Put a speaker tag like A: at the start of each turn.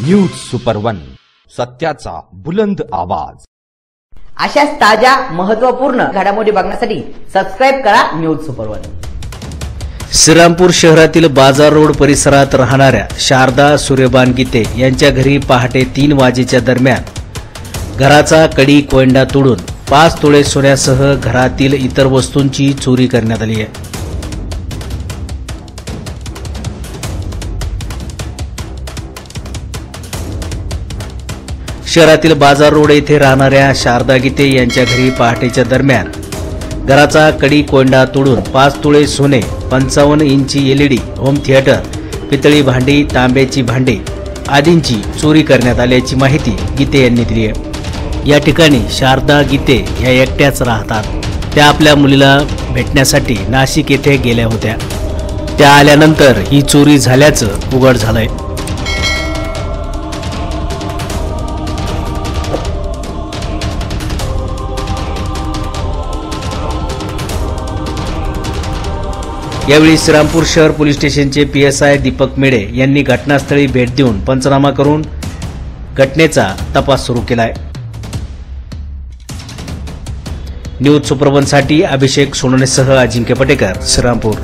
A: News super one, सत्याचा बुलंद आवाज।
B: अशाच ताज्या महत्त्वपूर्ण घडामोडी बघण्यासाठी सबस्क्राइब करा न्यूज सुपर वन।
C: श्रीरामपूर शहरातील बाजार रोड परिसरात राहणाऱ्या शारदा सूर्यबान गीते यांच्या घरी पहाटे 3 वाजेच्या दरम्यान घराचा कडी कोयंडा तोडून 5 तोळे सोन्यासह घरातील इतर वस्तूंची चोरी करण्यात आली आहे। शहरातील बाजार रोड येथे राहणाऱ्या शारदा गीते यांच्या घरी पहाटेच्या दरम्यान घराचा कडी कोयंडा तोडून 5 तोळे सोने, 55 इंची LED होम थिएटर, पितळी भांडी, तांब्याची भांडी आदींची चोरी करण्यात आल्याची माहिती गीते यांनी दिली आहे। या ठिकाणी शारदा गीते या एकट्याच राहतात। त्या आपल्या मुलीला भेटण्यासाठी नाशिक येथे गेल्या होत्या। त्या आल्यानंतर ही चोरी झाल्याचं उघड झालंय। यावेळी श्रीरामपूर शहर पोलीस स्टेशनचे PSI दीपक मेडे यांनी घटनास्थळी भेट देऊन पंचनामा करून घटनेचा तपास सुरू केलाय। न्यूज सुपर वनसाठी अभिषेक सोनवणेसह अजिंक्य पटेकर, श्रीरामपूर।